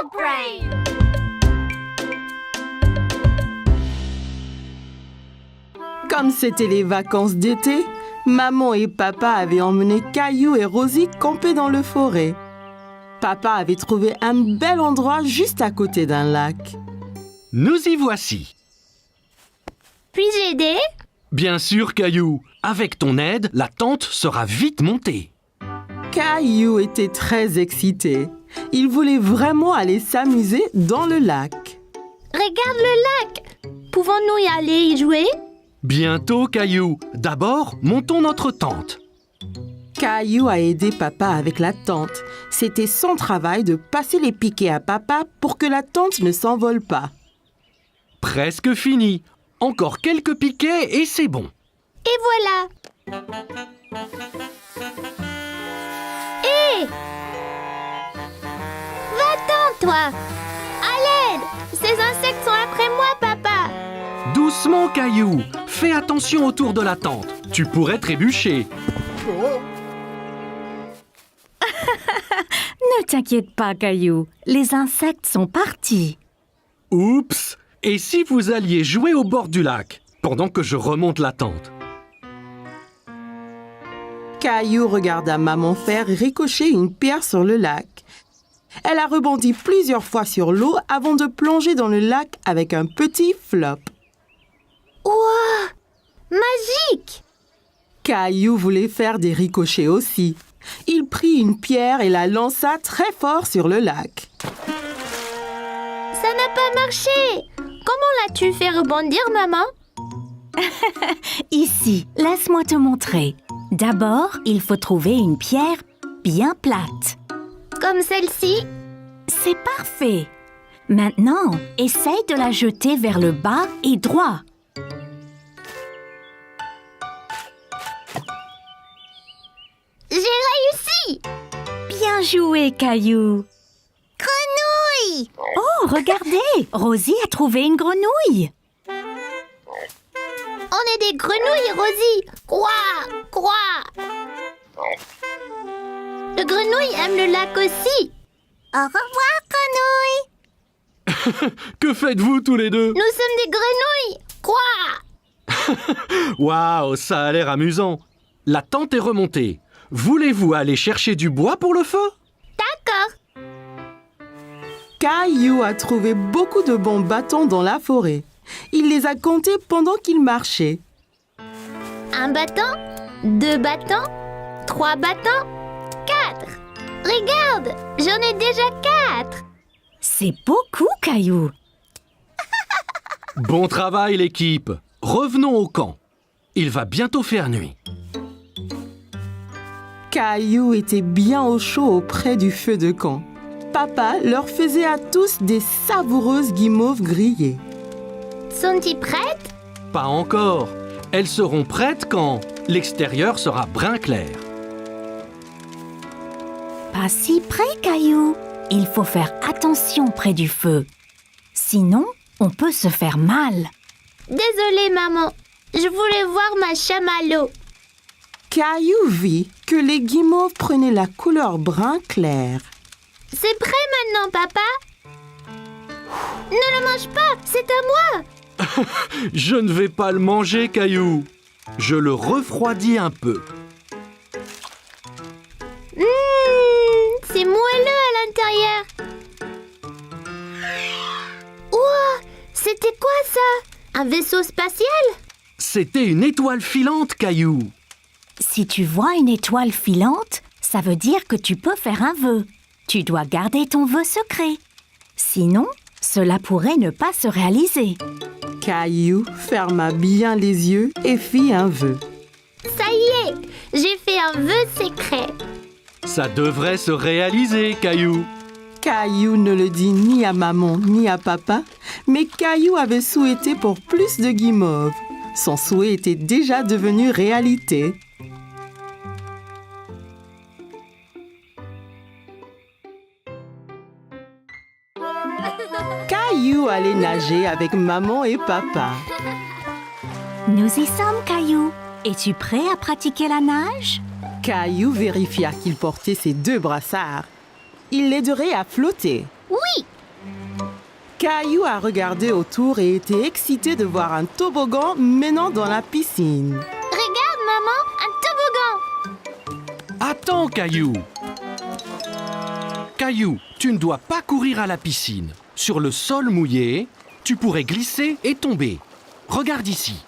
Dog Brain! Comme c'était les vacances d'été, maman et papa avaient emmené Caillou et Rosie camper dans le forêt. Papa avait trouvé un bel endroit juste à côté d'un lac. Nous y voici. Puis-je aider? Bien sûr, Caillou. Avec ton aide, la tente sera vite montée. Caillou était très excité. Il voulait vraiment aller s'amuser dans le lac. Regarde le lac! Pouvons-nous y aller y jouer? Bientôt, Caillou. D'abord, montons notre tente. Caillou a aidé papa avec la tente. C'était son travail de passer les piquets à papa pour que la tente ne s'envole pas. Presque fini. Encore quelques piquets et c'est bon. Et voilà! Hé! Va-t'en, toi! À l'aide! Ces insectes sont après moi, papa! Doucement, Caillou. Fais attention autour de la tente. Tu pourrais trébucher. Ne t'inquiète pas, Caillou. Les insectes sont partis. Oups! Et si vous alliez jouer au bord du lac, pendant que je remonte la tente? Caillou regarda maman faire ricocher une pierre sur le lac. Elle a rebondi plusieurs fois sur l'eau avant de plonger dans le lac avec un petit flop. Ouah! Magique! Caillou voulait faire des ricochets aussi. Il prit une pierre et la lança très fort sur le lac. Ça n'a pas marché! Comment l'as-tu fait rebondir, maman? Ici, laisse-moi te montrer. D'abord, il faut trouver une pierre bien plate. Comme celle-ci? C'est parfait. Maintenant, essaye de la jeter vers le bas et droit. J'ai réussi! Bien joué, Caillou. Grenouille! Oh, regardez, Rosie a trouvé une grenouille. On est des grenouilles, Rosie! Quoi? Quoi? Le grenouille aime le lac aussi! Au revoir, grenouille! Que faites-vous tous les deux? Nous sommes des grenouilles! Quoi? Waouh, ça a l'air amusant. La tente est remontée. Voulez-vous aller chercher du bois pour le feu? D'accord! Caillou a trouvé beaucoup de bons bâtons dans la forêt. Il les a comptés pendant qu'il marchait. Un bâton, 2 bâtons, 3 bâtons, 4! Regarde! J'en ai déjà 4! C'est beaucoup, Caillou. Bon travail, l'équipe. Revenons au camp. Il va bientôt faire nuit. Caillou était bien au chaud auprès du feu de camp. Papa leur faisait à tous des savoureuses guimauves grillées. Sont-ils prêtes? Pas encore. Elles seront prêtes quand l'extérieur sera brun clair. Pas si près, Caillou. Il faut faire attention près du feu. Sinon, on peut se faire mal. Désolée, maman. Je voulais voir ma chamallow. Caillou vit que les guimauves prenaient la couleur brun clair. C'est prêt maintenant, papa? Ne le mange pas, c'est à moi! Je ne vais pas le manger, Caillou. Je le refroidis un peu. C'est moelleux à l'intérieur. Ouah, c'était quoi ça? Un vaisseau spatial? C'était une étoile filante, Caillou. Si tu vois une étoile filante, ça veut dire que tu peux faire un vœu. Tu dois garder ton vœu secret. Sinon, cela pourrait ne pas se réaliser. Caillou ferma bien les yeux et fit un vœu. Ça y est, j'ai fait un vœu secret. Ça devrait se réaliser, Caillou. Caillou ne le dit ni à maman ni à papa, mais Caillou avait souhaité pour plus de guimauves. Son souhait était déjà devenu réalité. Caillou allait nager avec maman et papa. Nous y sommes, Caillou. Es-tu prêt à pratiquer la nage? Caillou vérifia qu'il portait ses 2 brassards. Il l'aiderait à flotter. Oui, Caillou a regardé autour et était excité de voir un toboggan menant dans la piscine. Regarde, maman, un toboggan. Attends, Caillou. Caillou, tu ne dois pas courir à la piscine. Sur le sol mouillé, tu pourrais glisser et tomber. Regarde ici.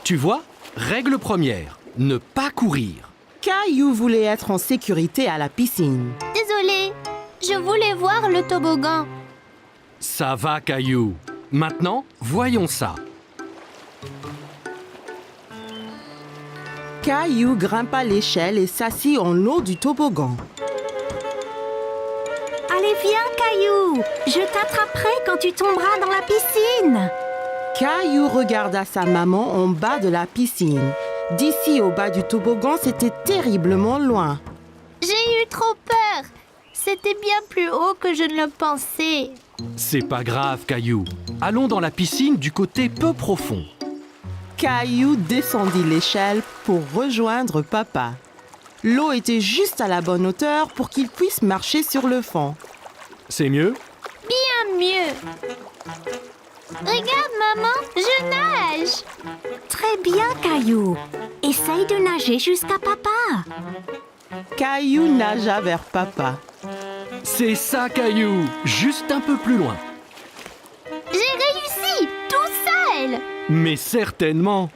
Tu vois, règle première, ne pas courir. Caillou voulait être en sécurité à la piscine. Désolée, je voulais voir le toboggan. Ça va, Caillou. Maintenant, voyons ça. Caillou grimpa l'échelle et s'assit en haut du toboggan. Allez, viens, Caillou. Je t'attraperai quand tu tomberas dans la piscine. Caillou regarda sa maman en bas de la piscine. D'ici au bas du toboggan, c'était terriblement loin. J'ai eu trop peur. C'était bien plus haut que je ne le pensais. C'est pas grave, Caillou. Allons dans la piscine du côté peu profond. Caillou descendit l'échelle pour rejoindre papa. L'eau était juste à la bonne hauteur pour qu'il puisse marcher sur le fond. C'est mieux? Bien mieux. Regarde, maman, je nage. Très bien, Caillou. Essaye de nager jusqu'à papa. Caillou nagea vers papa. C'est ça, Caillou. Juste un peu plus loin. J'ai réussi, tout seul. Mais certainement.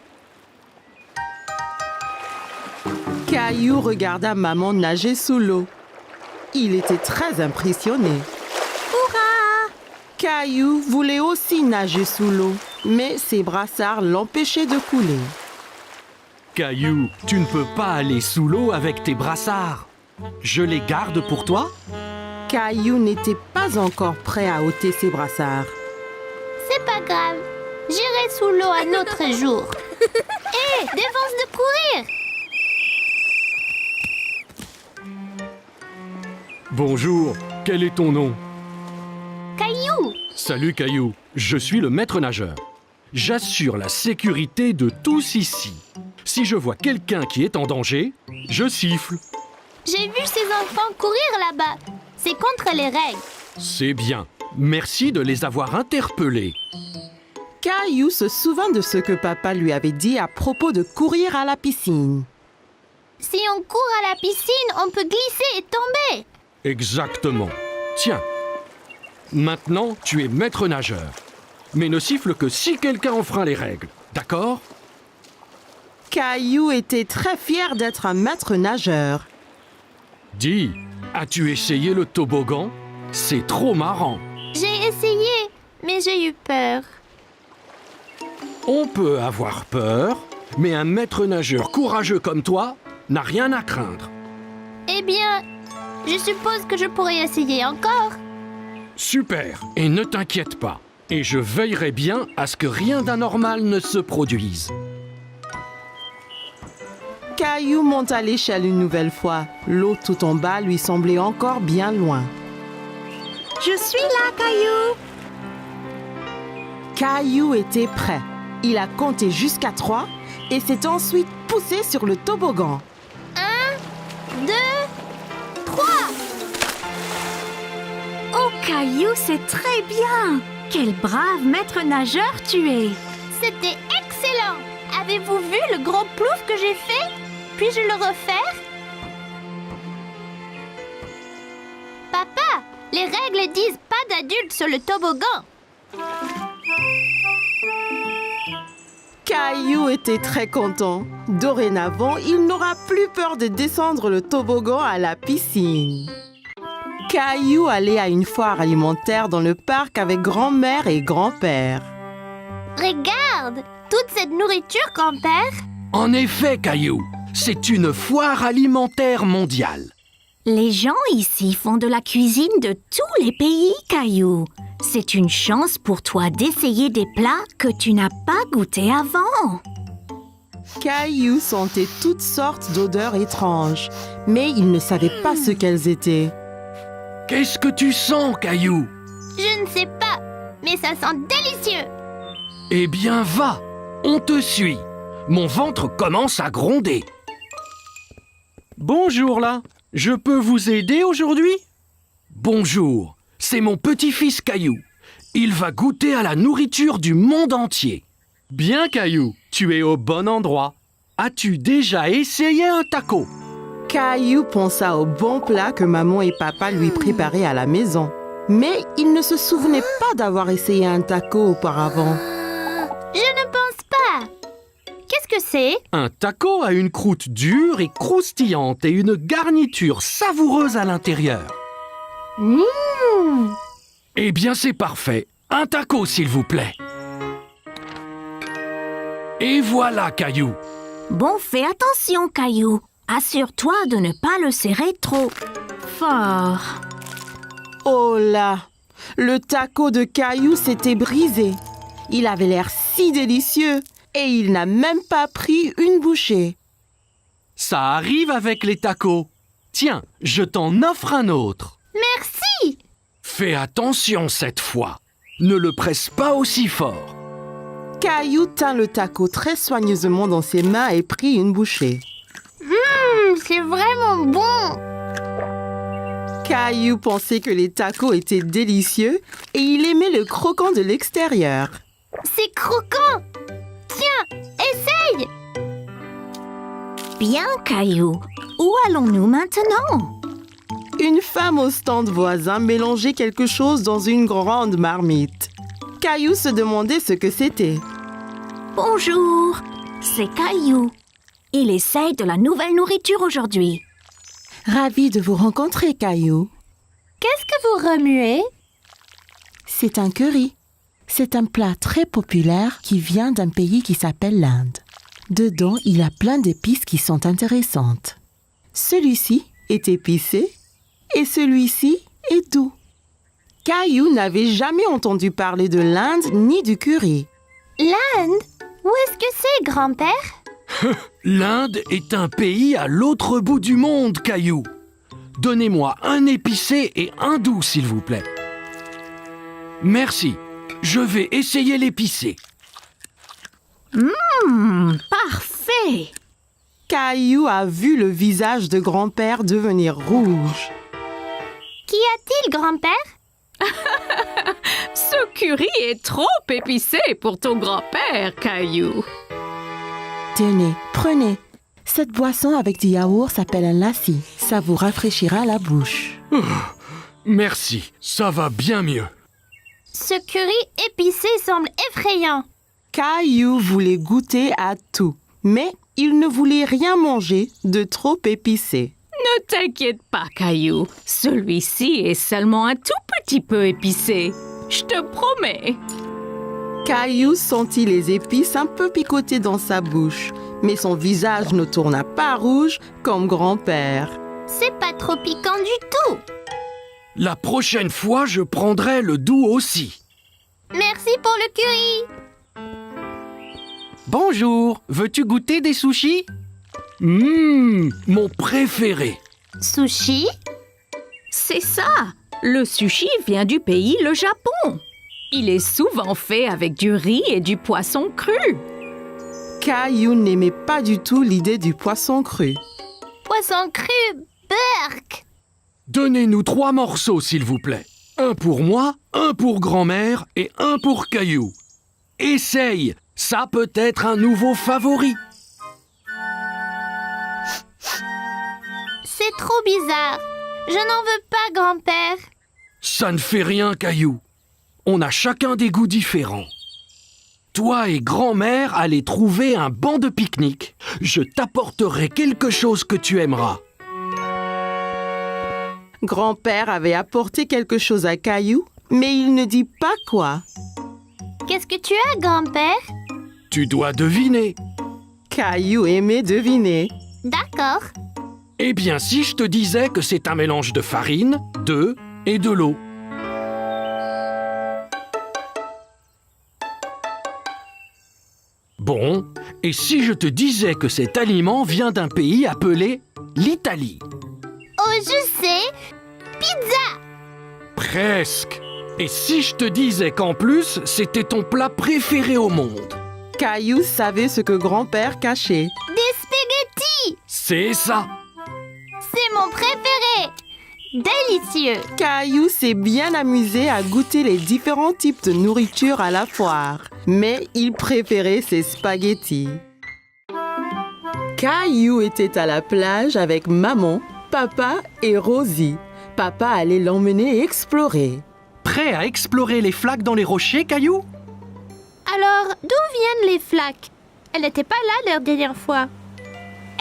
Caillou regarda maman nager sous l'eau. Il était très impressionné. Hurrah! Caillou voulait aussi nager sous l'eau, mais ses brassards l'empêchaient de couler. Caillou, tu ne peux pas aller sous l'eau avec tes brassards. Je les garde pour toi? Caillou n'était pas encore prêt à ôter ses brassards. C'est pas grave. J'irai sous l'eau un autre jour. Hé, défense de courir. Bonjour, quel est ton nom? Caillou. Salut Caillou, je suis le maître nageur. J'assure la sécurité de tous ici. Si je vois quelqu'un qui est en danger, je siffle. J'ai vu ces enfants courir là-bas. C'est contre les règles. C'est bien. Merci de les avoir interpellés. Caillou se souvint de ce que papa lui avait dit à propos de courir à la piscine. Si on court à la piscine, on peut glisser et tomber. Exactement. Tiens. Maintenant, tu es maître nageur. Mais ne siffle que si quelqu'un enfreint les règles. D'accord? Caillou était très fier d'être un maître nageur. Dis, as-tu essayé le toboggan? C'est trop marrant. J'ai essayé, mais j'ai eu peur. On peut avoir peur, mais un maître nageur courageux comme toi n'a rien à craindre. Eh bien, je suppose que je pourrais essayer encore. Super, et ne t'inquiète pas. Et je veillerai bien à ce que rien d'anormal ne se produise. Caillou monta l'échelle une nouvelle fois. L'eau tout en bas lui semblait encore bien loin. Je suis là, Caillou. Caillou était prêt. Il a compté jusqu'à 3 et s'est ensuite poussé sur le toboggan. 1, 2, 3. Oh, Caillou, c'est très bien. Quel brave maître nageur tu es. C'était excellent. Avez-vous vu le gros plouf que j'ai fait? Puis-je le refaire? Papa, les règles disent pas d'adultes sur le toboggan. Caillou était très content. Dorénavant, il n'aura plus peur de descendre le toboggan à la piscine. Caillou allait à une foire alimentaire dans le parc avec grand-mère et grand-père. Regarde, toute cette nourriture, grand-père. En effet, Caillou, c'est une foire alimentaire mondiale. Les gens ici font de la cuisine de tous les pays, Caillou. C'est une chance pour toi d'essayer des plats que tu n'as pas goûtés avant. Caillou sentait toutes sortes d'odeurs étranges, mais il ne savait pas ce qu'elles étaient. Qu'est-ce que tu sens, Caillou? Je ne sais pas, mais ça sent délicieux. Eh bien, va, on te suit. Mon ventre commence à gronder. Bonjour là, je peux vous aider aujourd'hui? Bonjour, c'est mon petit-fils Caillou. Il va goûter à la nourriture du monde entier. Bien, Caillou, tu es au bon endroit. As-tu déjà essayé un taco? Caillou pensa au bon plat que maman et papa lui préparaient à la maison. Mais il ne se souvenait pas d'avoir essayé un taco auparavant. Je ne pense pas. Qu'est-ce que c'est? Un taco a une croûte dure et croustillante et une garniture savoureuse à l'intérieur. Eh bien, c'est parfait. Un taco, s'il vous plaît. Et voilà, Caillou. Bon, fais attention, Caillou. Assure-toi de ne pas le serrer trop fort. Oh là! Le taco de Caillou s'était brisé. Il avait l'air si délicieux et il n'a même pas pris une bouchée. Ça arrive avec les tacos. Tiens, je t'en offre un autre. Merci. Fais attention cette fois. Ne le presse pas aussi fort. Caillou tint le taco très soigneusement dans ses mains et prit une bouchée. C'est vraiment bon. Caillou pensait que les tacos étaient délicieux et il aimait le croquant de l'extérieur. C'est croquant. Tiens, essaye. Bien, Caillou. Où allons-nous maintenant? Une femme au stand voisin mélangeait quelque chose dans une grande marmite. Caillou se demandait ce que c'était. Bonjour, c'est Caillou. Il essaye de la nouvelle nourriture aujourd'hui. Ravi de vous rencontrer, Caillou. Qu'est-ce que vous remuez? C'est un curry. C'est un plat très populaire qui vient d'un pays qui s'appelle l'Inde. Dedans, il y a plein d'épices qui sont intéressantes. Celui-ci est épicé et celui-ci est doux. Caillou n'avait jamais entendu parler de l'Inde ni du curry. L'Inde? Où est-ce que c'est, grand-père? L'Inde est un pays à l'autre bout du monde, Caillou. Donnez-moi un épicé et un doux, s'il vous plaît. Merci. Je vais essayer l'épicé. Parfait. Caillou a vu le visage de grand-père devenir rouge. Qu'y a-t-il, grand-père? Ce curry est trop épicé pour ton grand-père, Caillou. Tenez, prenez. Cette boisson avec du yaourt s'appelle un lassi. Ça vous rafraîchira la bouche. Merci, ça va bien mieux. Ce curry épicé semble effrayant. Caillou voulait goûter à tout, mais il ne voulait rien manger de trop épicé. Ne t'inquiète pas, Caillou. Celui-ci est seulement un tout petit peu épicé. Je te promets. Caillou sentit les épices un peu picoter dans sa bouche, mais son visage ne tourna pas rouge comme grand-père. C'est pas trop piquant du tout. La prochaine fois, je prendrai le doux aussi. Merci pour le curry. Bonjour, veux-tu goûter des sushis? Mon préféré. Sushi? C'est ça. Le sushi vient du pays, le Japon. Il est souvent fait avec du riz et du poisson cru. Caillou n'aimait pas du tout l'idée du poisson cru. Poisson cru, burk. Donnez-nous 3 morceaux, s'il vous plaît. Un pour moi, un pour grand-mère et un pour Caillou. Essaye, ça peut être un nouveau favori. C'est trop bizarre. Je n'en veux pas, grand-père. Ça ne fait rien, Caillou. On a chacun des goûts différents. Toi et grand-mère allez trouver un banc de pique-nique. Je t'apporterai quelque chose que tu aimeras. Grand-père avait apporté quelque chose à Caillou, mais il ne dit pas quoi. Qu'est-ce que tu as, grand-père? Tu dois deviner. Caillou aimait deviner. D'accord. Eh bien, si je te disais que c'est un mélange de farine, d'œufs et de l'eau. Bon, et si je te disais que cet aliment vient d'un pays appelé l'Italie? Oh, je sais. Pizza. Presque. Et si je te disais qu'en plus, c'était ton plat préféré au monde? Caillou savait ce que grand-père cachait. Des spaghettis. C'est ça. C'est mon préféré. délicieux. Caillou s'est bien amusé à goûter les différents types de nourriture à la foire, mais il préférait ses spaghettis. Caillou était à la plage avec maman, papa et Rosie. Papa allait l'emmener explorer. Prêt à explorer les flaques dans les rochers, Caillou? Alors, d'où viennent les flaques? Elles n'étaient pas là la dernière fois.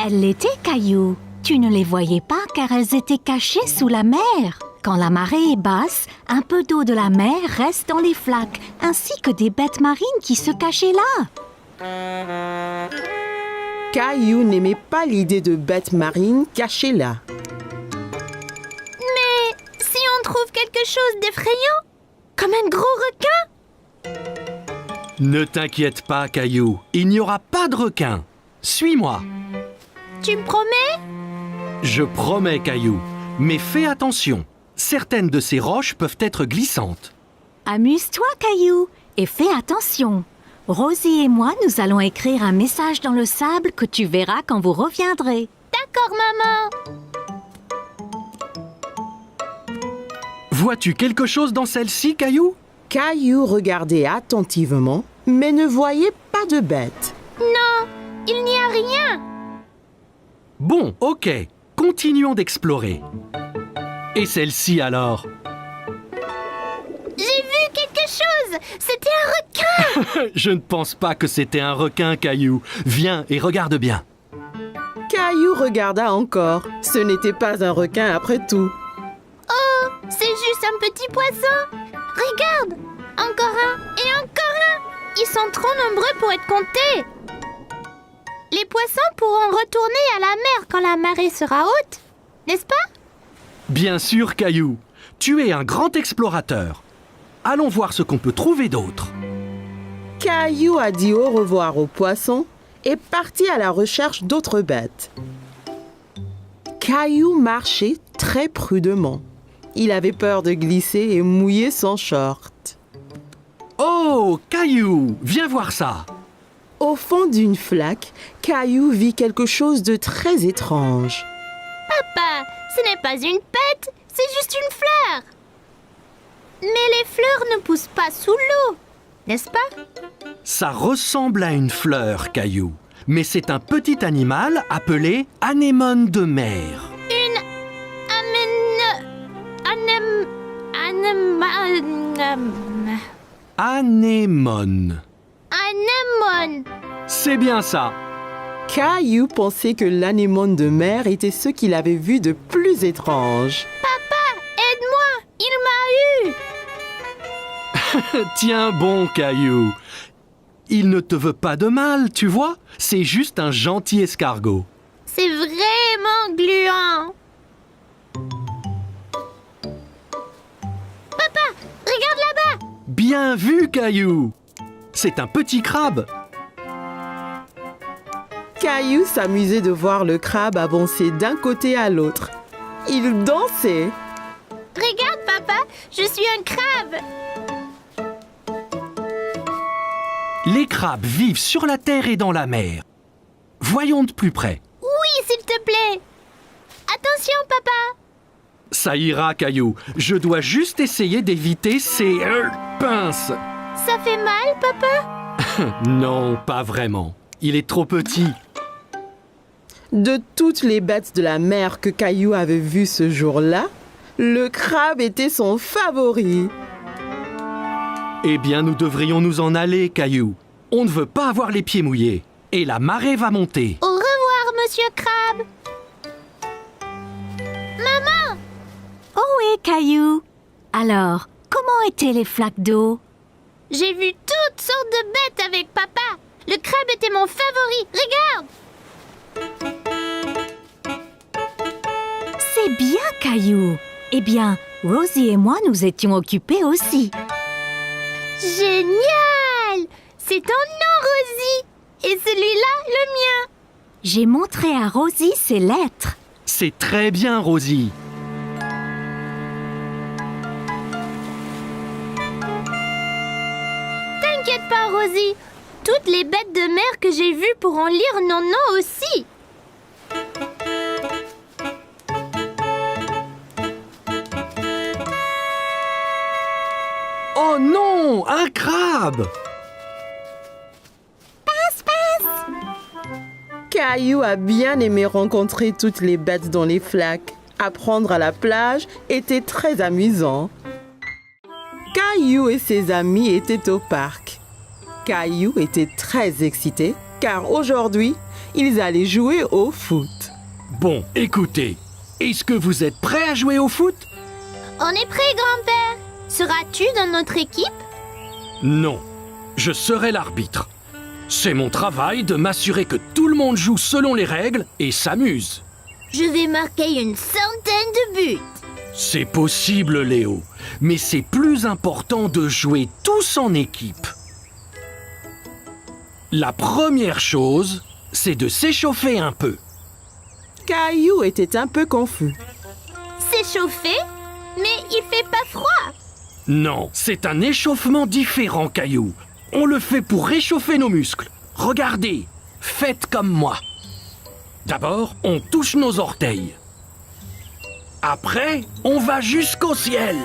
Elles l'étaient, Caillou. Tu ne les voyais pas car elles étaient cachées sous la mer. Quand la marée est basse, un peu d'eau de la mer reste dans les flaques, ainsi que des bêtes marines qui se cachaient là. Caillou n'aimait pas l'idée de bêtes marines cachées là. Mais si on trouve quelque chose d'effrayant, comme un gros requin? Ne t'inquiète pas, Caillou. Il n'y aura pas de requin. Suis-moi. Tu me promets? Je promets, Caillou. Mais fais attention. Certaines de ces roches peuvent être glissantes. Amuse-toi, Caillou, et fais attention. Rosie et moi, nous allons écrire un message dans le sable que tu verras quand vous reviendrez. D'accord, maman. Vois-tu quelque chose dans celle-ci, Caillou? Caillou regardait attentivement, mais ne voyait pas de bête. Non, il n'y a rien. Bon, ok. Continuons d'explorer. Et celle-ci alors? J'ai vu quelque chose. C'était un requin. Je ne pense pas que c'était un requin, Caillou. Viens et regarde bien. Caillou regarda encore. Ce n'était pas un requin après tout. Oh, c'est juste un petit poisson. Regarde, encore un et encore un. Ils sont trop nombreux pour être comptés. Les poissons pourront retourner à la mer quand la marée sera haute, n'est-ce pas? Bien sûr, Caillou. Tu es un grand explorateur. Allons voir ce qu'on peut trouver d'autre. Caillou a dit au revoir aux poissons et partit à la recherche d'autres bêtes. Caillou marchait très prudemment. Il avait peur de glisser et mouiller son short. Oh, Caillou, viens voir ça. Au fond d'une flaque, Caillou vit quelque chose de très étrange. Papa, ce n'est pas une pète, c'est juste une fleur. Mais les fleurs ne poussent pas sous l'eau, n'est-ce pas? Ça ressemble à une fleur, Caillou. Mais c'est un petit animal appelé anémone de mer. Une Anémone. anémone. C'est bien ça. Caillou pensait que l'anémone de mer était ce qu'il avait vu de plus étrange. Papa, aide-moi, il m'a eu. Tiens bon, Caillou. Il ne te veut pas de mal, tu vois. C'est juste un gentil escargot. C'est vraiment gluant. Papa, regarde là-bas. Bien vu, Caillou. C'est un petit crabe. Caillou s'amusait de voir le crabe avancer d'un côté à l'autre. Il dansait. Regarde, papa, je suis un crabe. Les crabes vivent sur la terre et dans la mer. Voyons de plus près. Oui, s'il te plaît. Attention, papa. Ça ira, Caillou. Je dois juste essayer d'éviter ces pinces. Ça fait mal, papa? Non, pas vraiment. Il est trop petit. De toutes les bêtes de la mer que Caillou avait vues ce jour-là, le crabe était son favori. Eh bien, nous devrions nous en aller, Caillou. On ne veut pas avoir les pieds mouillés. Et la marée va monter. Au revoir, monsieur Crabe. Maman! Oh oui, Caillou. Alors, comment étaient les flaques d'eau? J'ai vu toutes sortes de bêtes avec papa. Le crabe était mon favori. Regarde! C'est bien, Caillou. Eh bien, Rosie et moi, nous étions occupés aussi. Génial! C'est ton nom, Rosie. Et celui-là, le mien. J'ai montré à Rosie ses lettres. C'est très bien, Rosie. T'inquiète pas, Rosie. Toutes les bêtes de mer que j'ai vues pourront lire nos noms aussi. Oh non, un crabe! Caillou a bien aimé rencontrer toutes les bêtes dans les flaques. Apprendre à la plage était très amusant. Caillou et ses amis étaient au parc. Caillou était très excité car aujourd'hui, ils allaient jouer au foot. Bon, écoutez, est-ce que vous êtes prêts à jouer au foot? On est prêt, grand-père. Seras-tu dans notre équipe? Non, je serai l'arbitre. C'est mon travail de m'assurer que tout le monde joue selon les règles et s'amuse. Je vais marquer une centaine de buts. C'est possible, Léo, mais c'est plus important de jouer tous en équipe. La première chose, c'est de s'échauffer un peu. Caillou était un peu confus. S'échauffer? Mais il fait pas froid. Non, c'est un échauffement différent, Caillou. On le fait pour réchauffer nos muscles. Regardez, faites comme moi. D'abord, on touche nos orteils. Après, on va jusqu'au ciel.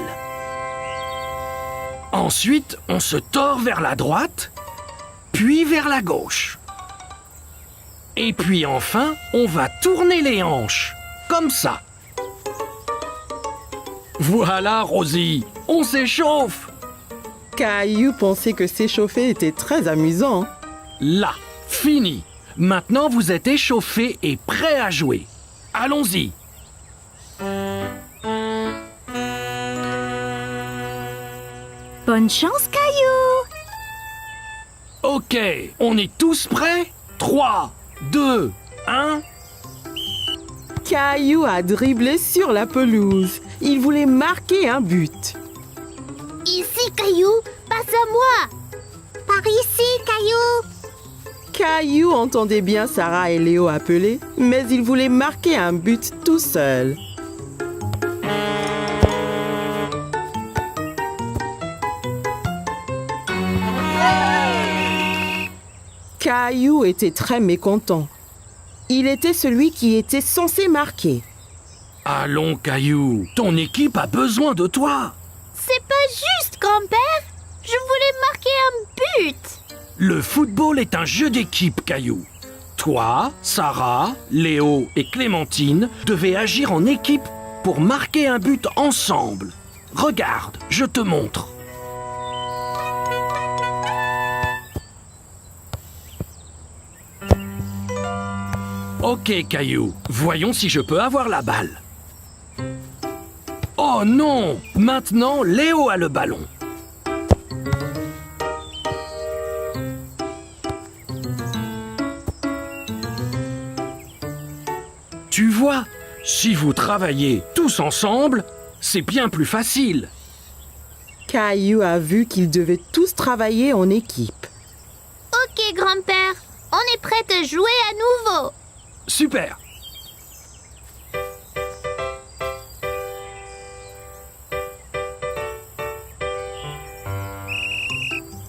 Ensuite, on se tord vers la droite, puis vers la gauche. Et puis enfin, on va tourner les hanches, comme ça. Voilà, Rosie, on s'échauffe. Caillou pensait que s'échauffer était très amusant. Là, fini. Maintenant, vous êtes échauffés et prêts à jouer. Allons-y. Bonne chance, Caillou! Ok, on est tous prêts? 3, 2, 1... Caillou a dribblé sur la pelouse. Il voulait marquer un but. Ici, Caillou, passe à moi. Par ici, Caillou. Caillou entendait bien Sarah et Léo appeler, mais il voulait marquer un but tout seul. Caillou était très mécontent. Il était celui qui était censé marquer. Allons, Caillou, ton équipe a besoin de toi. C'est pas juste, grand-père. Je voulais marquer un but. Le football est un jeu d'équipe, Caillou. Toi, Sarah, Léo et Clémentine devez agir en équipe pour marquer un but ensemble. Regarde, je te montre. Ok, Caillou, voyons si je peux avoir la balle. Oh non! Maintenant, Léo a le ballon. Tu vois, si vous travaillez tous ensemble, c'est bien plus facile. Caillou a vu qu'ils devaient tous travailler en équipe. Ok, grand-père. On est prêt à jouer à nouveau. Super!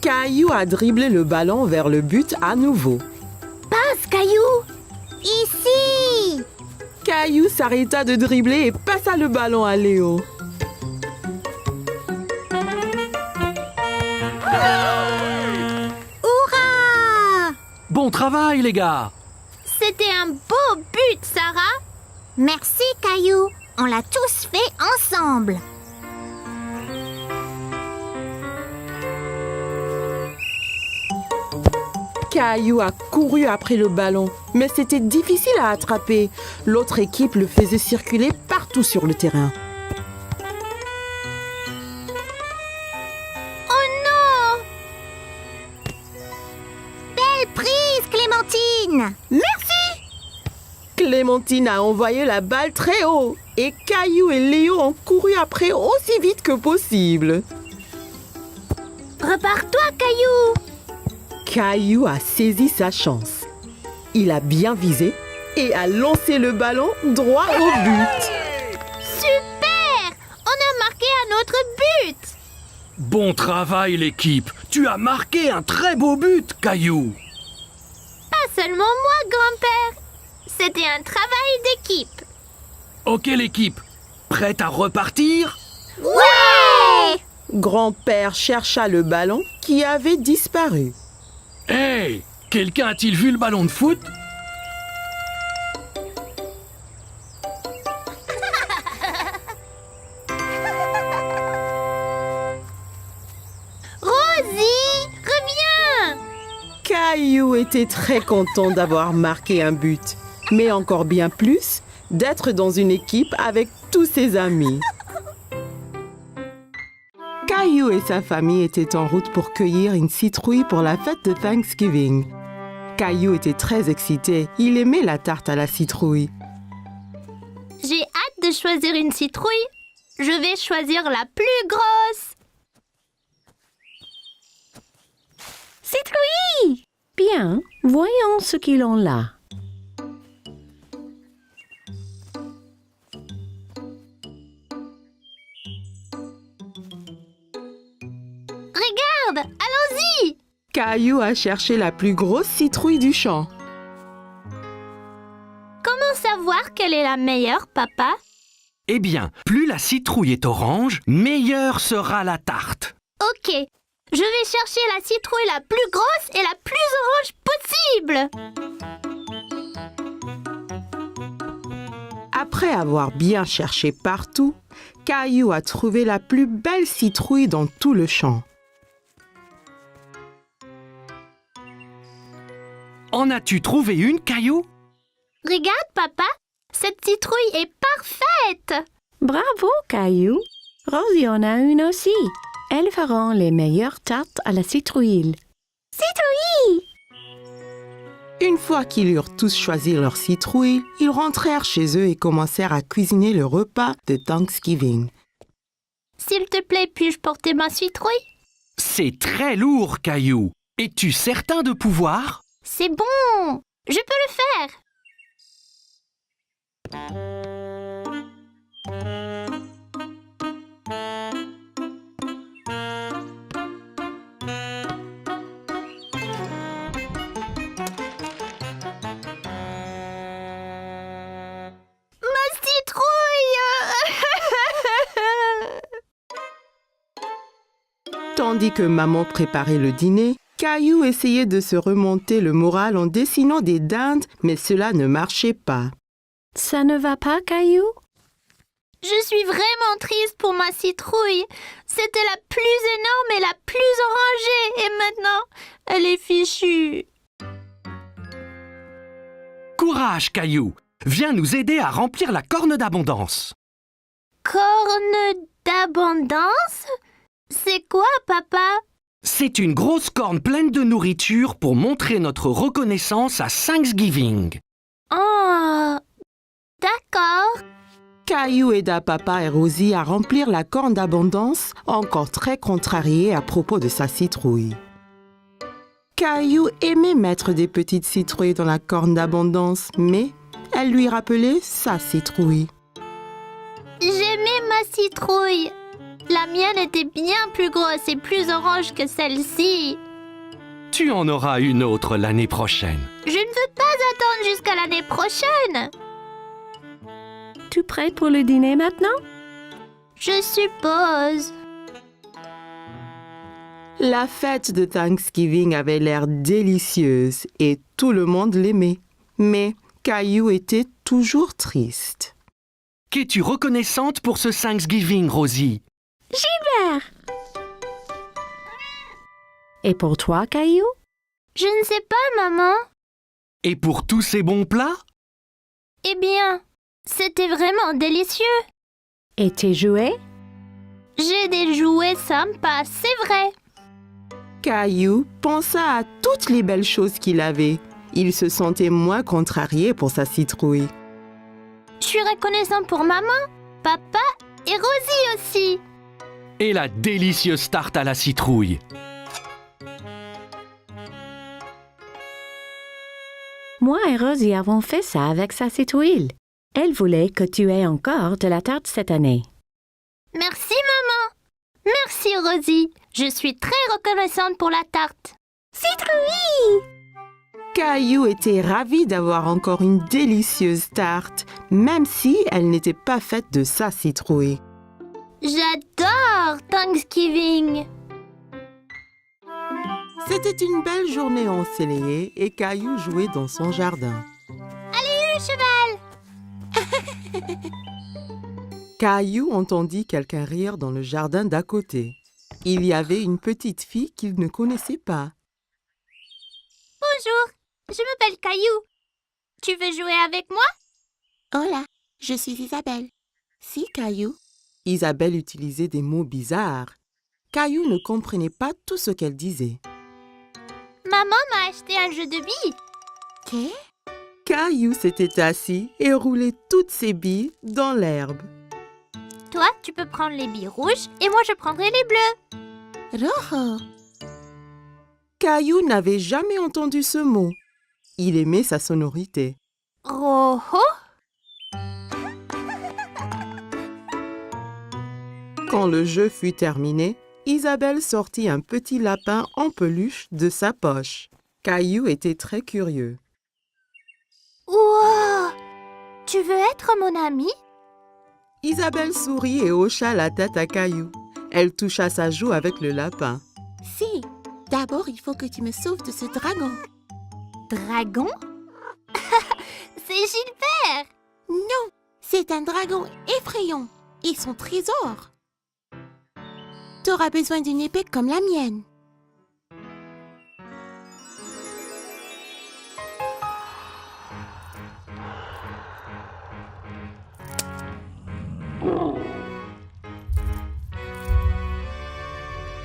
Caillou a dribblé le ballon vers le but à nouveau. Passe, Caillou. Ici. Caillou s'arrêta de dribbler et passa le ballon à Léo. Hurrah! Bon travail, les gars! C'était un beau but, Sarah. Merci, Caillou. On l'a tous fait ensemble. Caillou a couru après le ballon, mais c'était difficile à attraper. L'autre équipe le faisait circuler partout sur le terrain. Oh non! Belle prise, Clémentine. Merci. Clémentine a envoyé la balle très haut et Caillou et Léo ont couru après aussi vite que possible. Repars-toi, Caillou. Caillou a saisi sa chance. Il a bien visé et a lancé le ballon droit au but. Super! On a marqué un autre but. Bon travail, l'équipe! Tu as marqué un très beau but, Caillou! Pas seulement moi, grand-père. C'était un travail d'équipe. Ok, l'équipe, prête à repartir? Ouais! Grand-père chercha le ballon qui avait disparu. Hey! Quelqu'un a-t-il vu le ballon de foot? Rosie, reviens! Caillou était très content d'avoir marqué un but, mais encore bien plus d'être dans une équipe avec tous ses amis. Caillou et sa famille étaient en route pour cueillir une citrouille pour la fête de Thanksgiving. Caillou était très excité, il aimait la tarte à la citrouille. J'ai hâte de choisir une citrouille. Je vais choisir la plus grosse. Citrouille! Bien, voyons ce qu'ils ont là. Regarde, allons-y! Caillou a cherché la plus grosse citrouille du champ. Comment savoir quelle est la meilleure, papa? Eh bien, plus la citrouille est orange, meilleure sera la tarte. Ok, je vais chercher la citrouille la plus grosse et la plus orange possible. Après avoir bien cherché partout, Caillou a trouvé la plus belle citrouille dans tout le champ. En as-tu trouvé une, Caillou? Regarde, papa, cette citrouille est parfaite. Bravo, Caillou. Rosie en a une aussi. Elles feront les meilleures tartes à la citrouille. Citrouille! Une fois qu'ils eurent tous choisi leur citrouille, ils rentrèrent chez eux et commencèrent à cuisiner le repas de Thanksgiving. S'il te plaît, puis-je porter ma citrouille? C'est très lourd, Caillou. Es-tu certain de pouvoir? C'est bon, je peux le faire. Ma citrouille! Tandis que maman préparait le dîner, Caillou essayait de se remonter le moral en dessinant des dindes, mais cela ne marchait pas. Ça ne va pas, Caillou? Je suis vraiment triste pour ma citrouille. C'était la plus énorme et la plus orangée. Et maintenant, elle est fichue. Courage, Caillou. Viens nous aider à remplir la corne d'abondance. Corne d'abondance? C'est quoi, papa? C'est une grosse corne pleine de nourriture pour montrer notre reconnaissance à Thanksgiving. Oh, d'accord. Caillou aida papa et Rosie à remplir la corne d'abondance, encore très contrarié à propos de sa citrouille. Caillou aimait mettre des petites citrouilles dans la corne d'abondance, mais elle lui rappelait sa citrouille. J'aimais ma citrouille. La mienne était bien plus grosse et plus orange que celle-ci. Tu en auras une autre l'année prochaine. Je ne veux pas attendre jusqu'à l'année prochaine. Tu prêt pour le dîner maintenant? Je suppose. La fête de Thanksgiving avait l'air délicieuse et tout le monde l'aimait. Mais Caillou était toujours triste. Qu'es-tu reconnaissante pour ce Thanksgiving, Rosie? Gilbert! Et pour toi, Caillou? Je ne sais pas, maman. Et pour tous ces bons plats? Eh bien, c'était vraiment délicieux. Et tes jouets? J'ai des jouets sympas, c'est vrai. Caillou pensa à toutes les belles choses qu'il avait. Il se sentait moins contrarié pour sa citrouille. Je suis reconnaissant pour maman, papa et Rosie aussi. Et la délicieuse tarte à la citrouille. Moi et Rosie avons fait ça avec sa citrouille. Elle voulait que tu aies encore de la tarte cette année. Merci, maman. Merci, Rosie. Je suis très reconnaissante pour la tarte. Citrouille! Caillou était ravi d'avoir encore une délicieuse tarte, même si elle n'était pas faite de sa citrouille. J'adore J'adore Thanksgiving. C'était une belle journée ensoleillée et Caillou jouait dans son jardin. Le cheval. Caillou entendit quelqu'un rire dans le jardin d'à côté. Il y avait une petite fille qu'il ne connaissait pas. Bonjour, je m'appelle Caillou. Tu veux jouer avec moi? Hola, je suis Isabelle. Si, Caillou. Isabelle utilisait des mots bizarres. Caillou ne comprenait pas tout ce qu'elle disait. Maman m'a acheté un jeu de billes. Qu'est? Caillou s'était assis et roulait toutes ses billes dans l'herbe. Toi, tu peux prendre les billes rouges et moi je prendrai les bleues. Rojo. Caillou n'avait jamais entendu ce mot. Il aimait sa sonorité. Rojo. Quand le jeu fut terminé, Isabelle sortit un petit lapin en peluche de sa poche. Caillou était très curieux. Wow! Tu veux être mon ami? Isabelle sourit et hocha la tête à Caillou. Elle toucha sa joue avec le lapin. Si, d'abord il faut que tu me sauves de ce dragon. Dragon? C'est Gilbert! Non, c'est un dragon effrayant. Et son trésor. T'auras besoin d'une épée comme la mienne.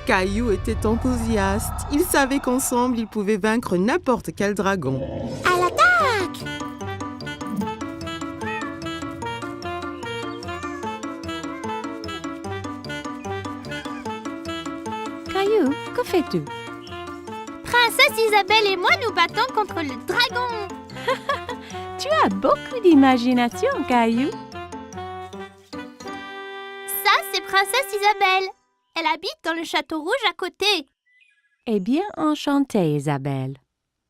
Caillou était enthousiaste. Il savait qu'ensemble, ils pouvaient vaincre n'importe quel dragon. À l'attaque! Caillou, que fais-tu? Princesse Isabelle et moi nous battons contre le dragon. Tu as beaucoup d'imagination, Caillou. Ça, c'est Princesse Isabelle. Elle habite dans le château rouge à côté. Eh bien, enchantée, Isabelle.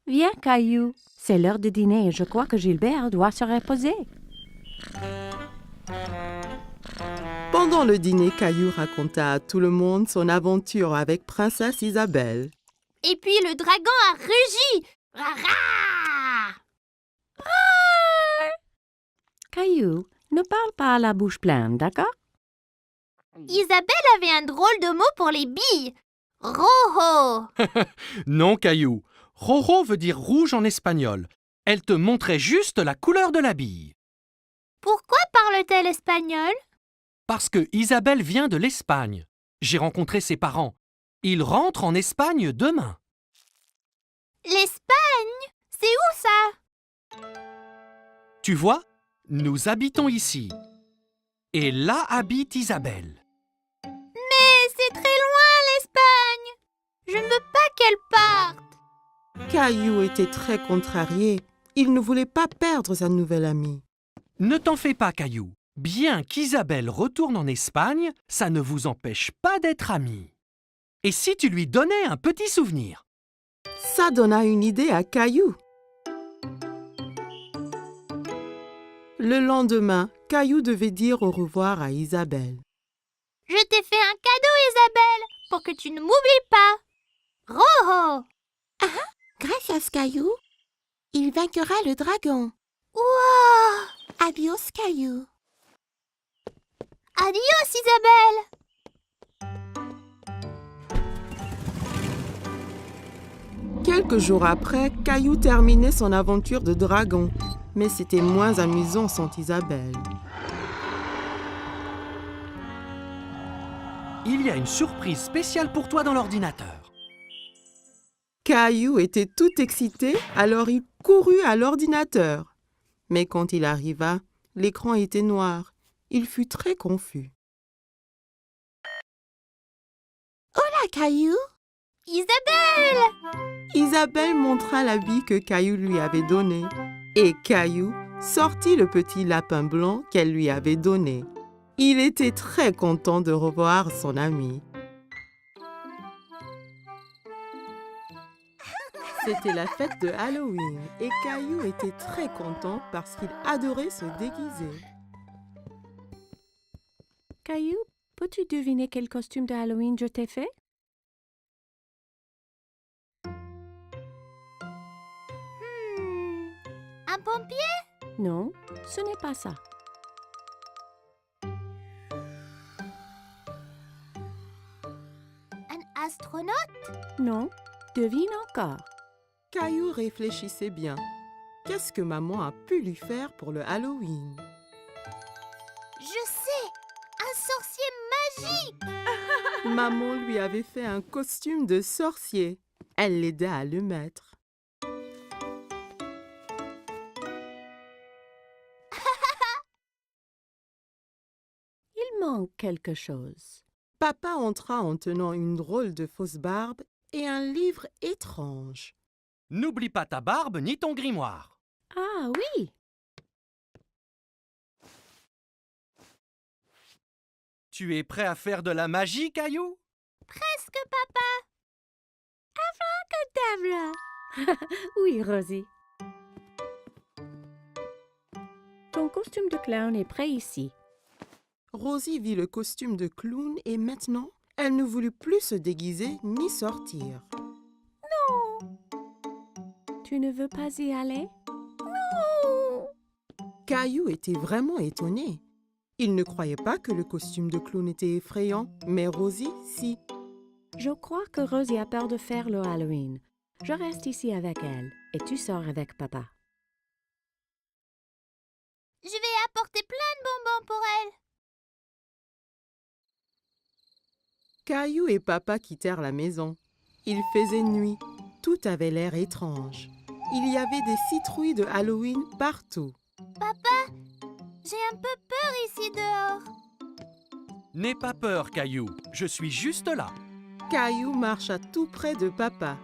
Viens, Caillou. C'est l'heure de dîner et je crois que Gilbert doit se reposer. Pendant le dîner, Caillou raconta à tout le monde son aventure avec Princesse Isabelle. Et puis le dragon a rugi. Rara! Caillou, ne parle pas à la bouche pleine, d'accord? Isabelle avait un drôle de mot pour les billes. Rojo. Non, Caillou. Rojo veut dire rouge en espagnol. Elle te montrait juste la couleur de la bille. Pourquoi parle-t-elle espagnol? Parce que Isabelle vient de l'Espagne. J'ai rencontré ses parents. Ils rentrent en Espagne demain. L'Espagne? C'est où ça? Tu vois, nous habitons ici. Et là habite Isabelle. Mais c'est très loin l'Espagne. Je ne veux pas qu'elle parte. Caillou était très contrarié. Il ne voulait pas perdre sa nouvelle amie. Ne t'en fais pas, Caillou. Bien qu'Isabelle retourne en Espagne, ça ne vous empêche pas d'être amis. Et si tu lui donnais un petit souvenir? Ça donna une idée à Caillou. Le lendemain, Caillou devait dire au revoir à Isabelle. Je t'ai fait un cadeau, Isabelle, pour que tu ne m'oublies pas. Rojo. Gracias, Caillou. Il vaincra le dragon. Wow. Adios, Caillou. Adios, Isabelle. Quelques jours après, Caillou terminait son aventure de dragon. Mais c'était moins amusant sans Isabelle. Il y a une surprise spéciale pour toi dans l'ordinateur. Caillou était tout excité, alors il courut à l'ordinateur. Mais quand il arriva, l'écran était noir. Il fut très confus. Hola, Caillou. Isabelle. Isabelle montra l'habit que Caillou lui avait donné. Et Caillou sortit le petit lapin blanc qu'elle lui avait donné. Il était très content de revoir son ami. C'était la fête de Halloween et Caillou était très content parce qu'il adorait se déguiser. Caillou, Peux-tu deviner quel costume de Halloween je t'ai fait? Un pompier? Non, ce n'est pas ça. Un astronaute? Non, devine encore. Caillou réfléchissait bien. Qu'est-ce que maman a pu lui faire pour le Halloween? Je sais! Un sorcier magique! Maman lui avait fait un costume de sorcier. Elle l'aida à le mettre. Il manque quelque chose. Papa entra en tenant une drôle de fausse barbe et un livre étrange. N'oublie pas ta barbe ni ton grimoire. Ah oui, Tu es prêt à faire de la magie, Caillou? Presque, papa! Tabla. Oui, Rosie. Ton costume de clown est prêt ici. Rosie vit le costume de clown et maintenant, elle ne voulut plus se déguiser ni sortir. Tu ne veux pas y aller? Caillou était vraiment étonné. Il ne croyait pas que le costume de clown était effrayant, mais Rosie, si. Je crois que Rosie a peur de faire le Halloween. Je reste ici avec elle et tu sors avec papa. Je vais apporter plein de bonbons pour elle. Caillou et papa quittèrent la maison. Il faisait nuit. Tout avait l'air étrange. Il y avait des citrouilles de Halloween partout. Papa, j'ai un peu peur ici dehors. N'aie pas peur, Caillou. Je suis juste là. Caillou marcha tout près de papa.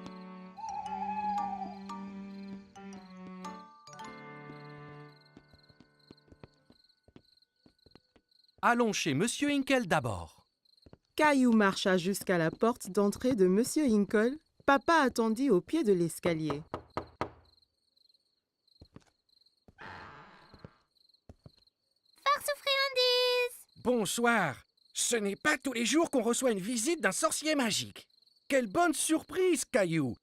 Allons chez Monsieur Hinkle d'abord. Caillou marcha jusqu'à la porte d'entrée de Monsieur Hinkle. Papa attendit au pied de l'escalier. Farce aux friandises! Bonsoir. Ce n'est pas tous les jours qu'on reçoit une visite d'un sorcier magique. Quelle bonne surprise, Caillou.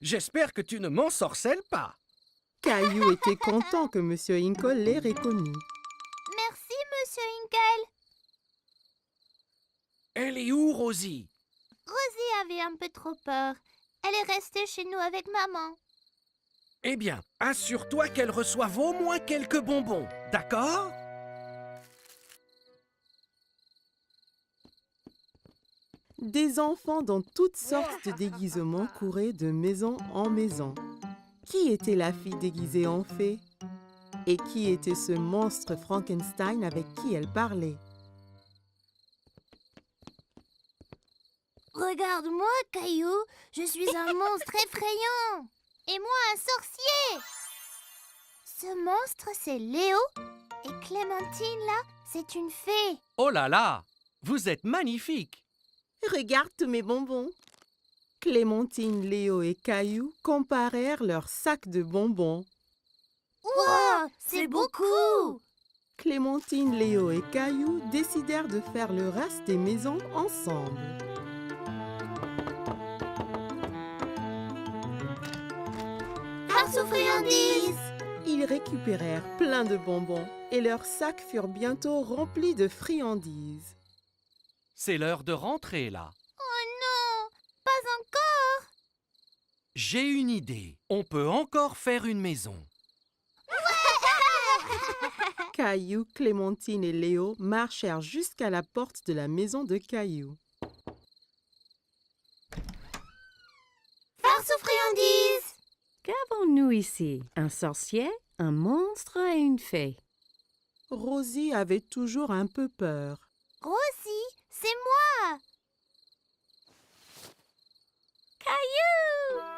J'espère que tu ne m'ensorcelles pas. Caillou était content que Monsieur Hinkle l'ait reconnu. Merci, Monsieur Hinkle. Elle est où, Rosie? Rosie avait un peu trop peur. Elle est restée chez nous avec maman. Eh bien, assure-toi qu'elle reçoive au moins quelques bonbons, d'accord? Des enfants dans toutes sortes de déguisements couraient de maison en maison. Qui était la fille déguisée en fée? Et qui était ce monstre Frankenstein avec qui elle parlait? Regarde-moi, Caillou. Je suis un monstre effrayant. Et moi, un sorcier. Ce monstre, c'est Léo. Et Clémentine, là, c'est une fée. Oh là là! Vous êtes magnifique! Regarde tous mes bonbons. Clémentine, Léo et Caillou comparèrent leurs sacs de bonbons. Wow, c'est beaucoup. Clémentine, Léo et Caillou décidèrent de faire le reste des maisons ensemble. Farce aux friandises. Ils récupérèrent plein de bonbons et leurs sacs furent bientôt remplis de friandises. C'est l'heure de rentrer, là. Oh non, pas encore. J'ai une idée. On peut encore faire une maison. Caillou, Clémentine et Léo marchèrent jusqu'à la porte de la maison de Caillou. Farce aux friandises. Qu'avons-nous ici? Un sorcier, un monstre et une fée. Rosie avait toujours un peu peur. Rosie, c'est moi.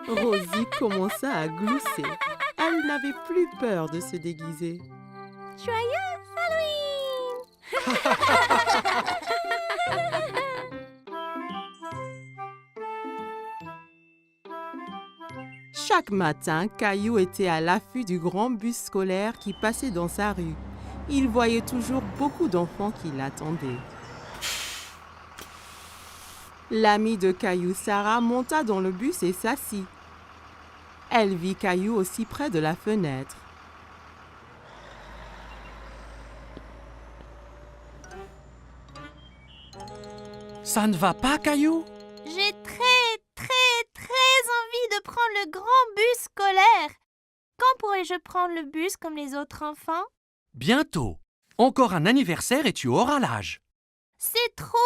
Rosie commença à glousser. Elle n'avait plus peur de se déguiser. Joyeux Halloween. Chaque matin, Caillou était à l'affût du grand bus scolaire qui passait dans sa rue. Il voyait toujours beaucoup d'enfants qui l'attendaient. L'amie de Caillou, Sarah, monta dans le bus et s'assit. Elle vit Caillou aussi près de la fenêtre. Ça ne va pas, Caillou? J'ai très envie de prendre le grand bus scolaire. Quand pourrai-je prendre le bus comme les autres enfants? Bientôt. Encore un anniversaire et tu auras l'âge. C'est trop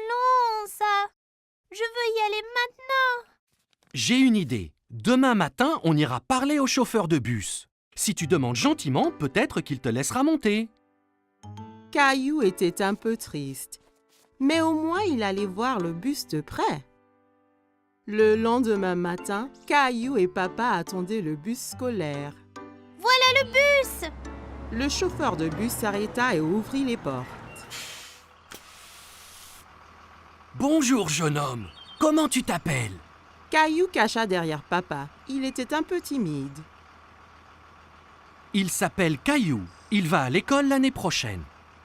long, ça. Je veux y aller maintenant. J'ai une idée. Demain matin, on ira parler au chauffeur de bus. Si tu demandes gentiment, peut-être qu'il te laissera monter. Caillou était un peu triste, mais au moins il allait voir le bus de près. Le lendemain matin, Caillou et papa attendaient le bus scolaire. Voilà le bus. Le chauffeur de bus s'arrêta et ouvrit les portes. Bonjour, jeune homme. Comment tu t'appelles? Caillou cacha derrière papa. Il était un peu timide. Il s'appelle Caillou. Il va à l'école l'année prochaine.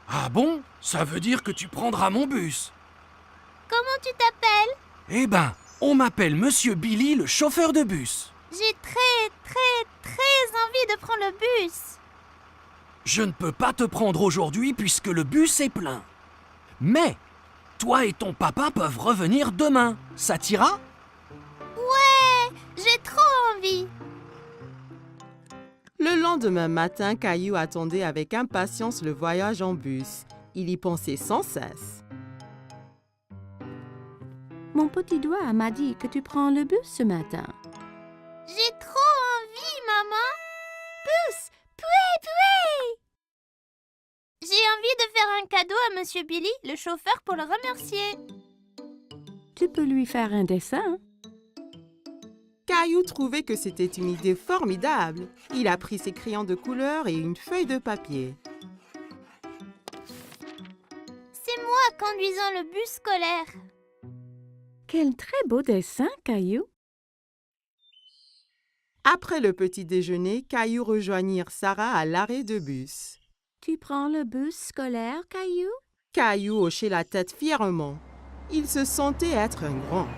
Ah bon? Ça veut dire que tu prendras mon bus. Comment tu t'appelles? Eh ben, on m'appelle Monsieur Billy, le chauffeur de bus. J'ai très envie de prendre le bus. Je ne peux pas te prendre aujourd'hui puisque le bus est plein. Mais, toi et ton papa peuvent revenir demain. Ça t'ira? Ouais, j'ai trop envie. Le lendemain matin, Caillou attendait avec impatience le voyage en bus. Il y pensait sans cesse. Mon petit doigt m'a dit que tu prends le bus ce matin. J'ai trop envie, maman. Bus, pouet. J'ai envie de faire un cadeau à Monsieur Billy, le chauffeur, pour le remercier. Tu peux lui faire un dessin. Caillou trouvait que c'était une idée formidable. Il a pris ses crayons de couleur et une feuille de papier. C'est moi conduisant le bus scolaire. Quel très beau dessin, Caillou. Après le petit déjeuner, Caillou rejoignit Sarah à l'arrêt de bus. Tu prends le bus scolaire, Caillou? Caillou hochait la tête fièrement. Il se sentait être un grand.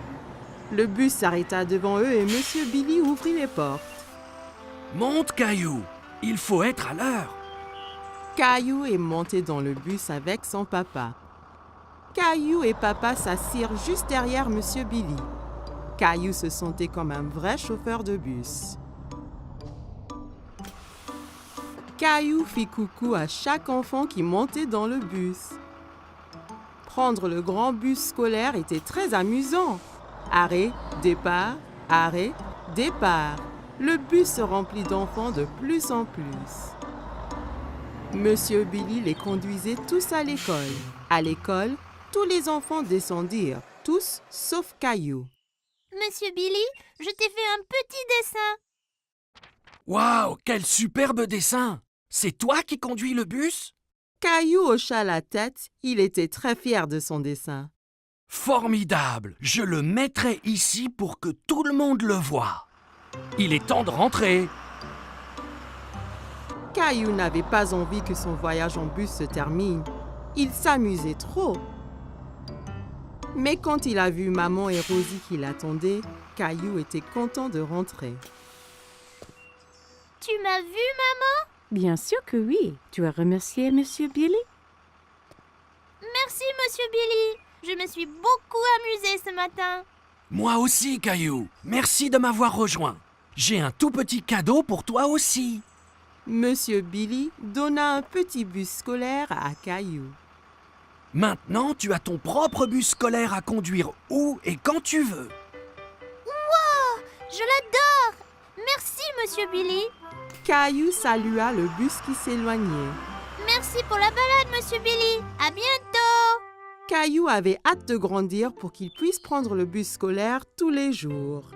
Le bus s'arrêta devant eux et Monsieur Billy ouvrit les portes. Monte, Caillou. Il faut être à l'heure. Caillou est monté dans le bus avec son papa. Caillou et papa s'assirent juste derrière Monsieur Billy. Caillou se sentait comme un vrai chauffeur de bus. Caillou fit coucou à chaque enfant qui montait dans le bus. Prendre le grand bus scolaire était très amusant. Arrêt, départ, arrêt, départ. Le bus se remplit d'enfants de plus en plus. Monsieur Billy les conduisait tous à l'école. À l'école, tous les enfants descendirent, tous sauf Caillou. Monsieur Billy, je t'ai fait un petit dessin. Waouh, quel superbe dessin! C'est toi qui conduis le bus? Caillou hocha la tête, il était très fier de son dessin. Formidable! Je le mettrai ici pour que tout le monde le voie. Il est temps de rentrer. Caillou n'avait pas envie que son voyage en bus se termine. Il s'amusait trop. Mais quand il a vu maman et Rosie qui l'attendaient, Caillou était content de rentrer. Tu m'as vu, maman? Bien sûr que oui. Tu as remercié Monsieur Billy? Merci, Monsieur Billy. Je me suis beaucoup amusée ce matin. Moi aussi, Caillou. Merci de m'avoir rejoint. J'ai un tout petit cadeau pour toi aussi. Monsieur Billy donna un petit bus scolaire à Caillou. Maintenant, tu as ton propre bus scolaire à conduire où et quand tu veux. Wow, je l'adore. Merci, Monsieur Billy. Caillou salua le bus qui s'éloignait. Merci pour la balade, Monsieur Billy. À bientôt. Caillou avait hâte de grandir pour qu'il puisse prendre le bus scolaire tous les jours.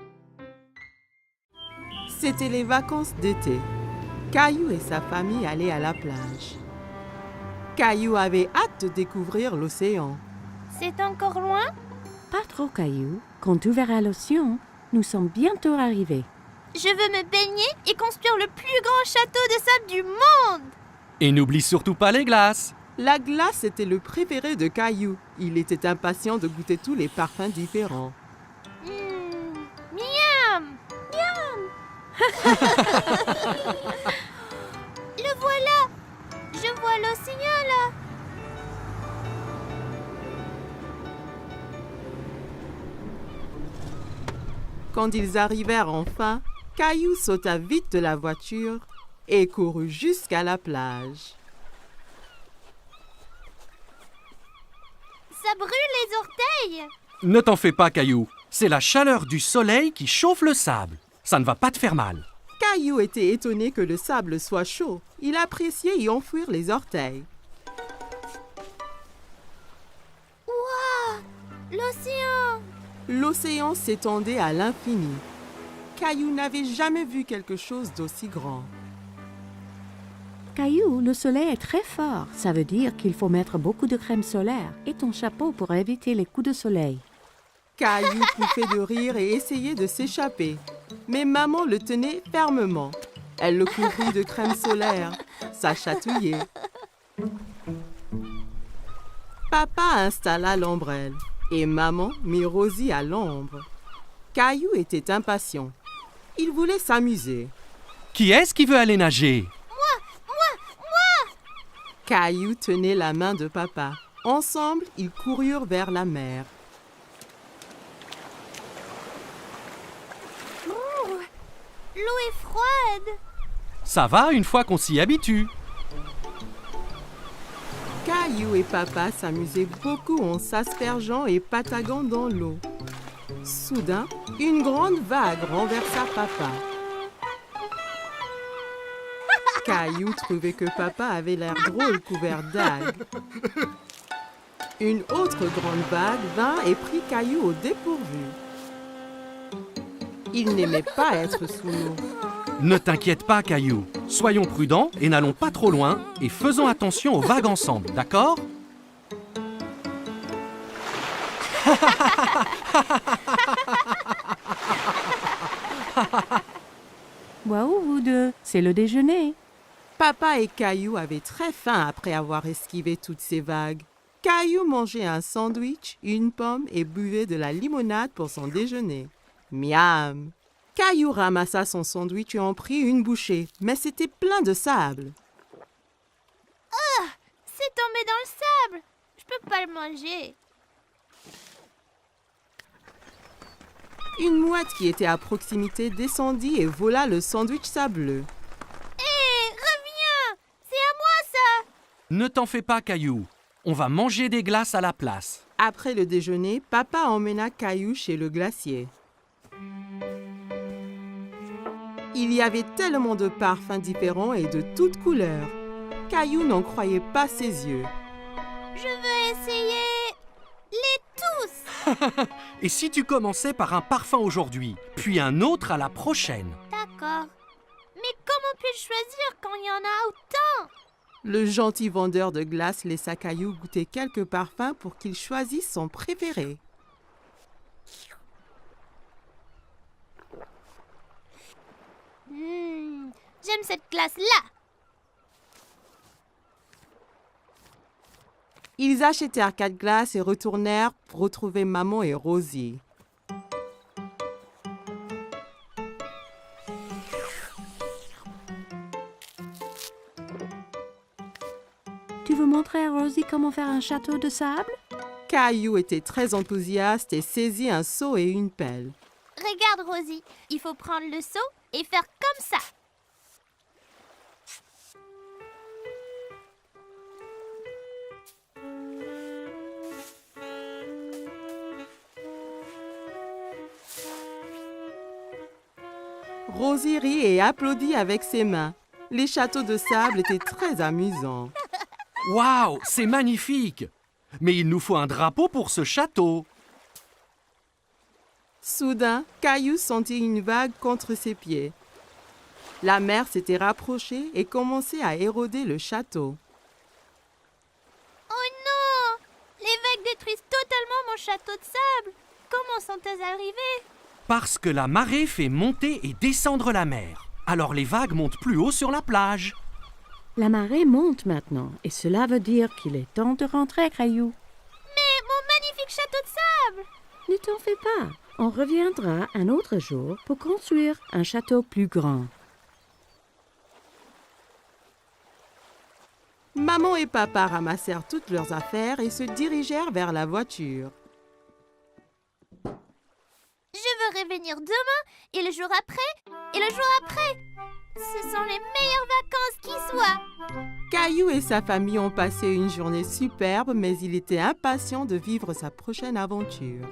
C'était les vacances d'été. Caillou et sa famille allaient à la plage. Caillou avait hâte de découvrir l'océan. C'est encore loin? Pas trop, Caillou. Quand tu verras l'océan, nous sommes bientôt arrivés. Je veux me baigner et construire le plus grand château de sable du monde. Et n'oublie surtout pas les glaces. La glace était le préféré de Caillou. Il était impatient de goûter tous les parfums différents. Miam! Le voilà! Je vois l'océan là! Quand ils arrivèrent enfin, Caillou sauta vite de la voiture et courut jusqu'à la plage. Ça brûle les orteils! Ne t'en fais pas, Caillou. C'est la chaleur du soleil qui chauffe le sable. Ça ne va pas te faire mal. Caillou était étonné que le sable soit chaud. Il appréciait y enfouir les orteils. Waouh! L'océan! L'océan s'étendait à l'infini. Caillou n'avait jamais vu quelque chose d'aussi grand. Caillou, le soleil est très fort. Ça veut dire qu'il faut mettre beaucoup de crème solaire et ton chapeau pour éviter les coups de soleil. Caillou pouffait de rire et essayait de s'échapper. Mais maman le tenait fermement. Elle le couvrit de crème solaire. Ça chatouillait. Papa installa l'ombrelle et maman mit Rosie à l'ombre. Caillou était impatient. Il voulait s'amuser. Qui est-ce qui veut aller nager? Caillou tenait la main de papa. Ensemble, ils coururent vers la mer. L'eau est froide! Ça va une fois qu'on s'y habitue. Caillou et papa s'amusaient beaucoup en s'aspergeant et pataguant dans l'eau. Soudain, une grande vague renversa papa. Caillou trouvait que papa avait l'air drôle couvert d'algues. Une autre grande vague vint et prit Caillou au dépourvu. Il n'aimait pas être sous l'eau. Ne t'inquiète pas, Caillou. Soyons prudents et n'allons pas trop loin et faisons attention aux vagues ensemble, d'accord? Waouh, vous deux, c'est le déjeuner. Papa et Caillou avaient très faim après avoir esquivé toutes ces vagues. Caillou mangeait un sandwich, une pomme et buvait de la limonade pour son déjeuner. Miam! Caillou ramassa son sandwich et en prit une bouchée, mais c'était plein de sable. C'est tombé dans le sable! Je peux pas le manger. Une mouette qui était à proximité descendit et vola le sandwich sableux. Hé, reviens! C'est à moi ça! Ne t'en fais pas, Caillou. On va manger des glaces à la place. Après le déjeuner, papa emmena Caillou chez le glacier. Il y avait tellement de parfums différents et de toutes couleurs. Caillou n'en croyait pas ses yeux. Je veux essayer les tous! Et si tu commençais par un parfum aujourd'hui, puis un autre à la prochaine? D'accord. Mais comment puis-je choisir quand il y en a autant? Le gentil vendeur de glace laissa Caillou goûter quelques parfums pour qu'il choisisse son préféré. J'aime cette glace-là! Ils achetèrent 4 glaces et retournèrent pour retrouver maman et Rosie. Tu veux montrer à Rosie comment faire un château de sable? Caillou était très enthousiaste et saisit un seau et une pelle. Regarde, Rosie, il faut prendre le seau et faire comme ça. Rosie rit et applaudit avec ses mains. Les châteaux de sable étaient très amusants. Waouh, c'est magnifique! Mais il nous faut un drapeau pour ce château. Soudain, Caillou sentit une vague contre ses pieds. La mer s'était rapprochée et commençait à éroder le château. Oh non! Les vagues détruisent totalement mon château de sable. Comment sont-elles arrivées? Parce que la marée fait monter et descendre la mer. Alors les vagues montent plus haut sur la plage. La marée monte maintenant et cela veut dire qu'il est temps de rentrer, Caillou. Mais mon magnifique château de sable! Ne t'en fais pas. On reviendra un autre jour pour construire un château plus grand. Maman et papa ramassèrent toutes leurs affaires et se dirigèrent vers la voiture. Je veux revenir demain, et le jour après, et le jour après. Ce sont les meilleures vacances qui soient. Caillou et sa famille ont passé une journée superbe, mais il était impatient de vivre sa prochaine aventure.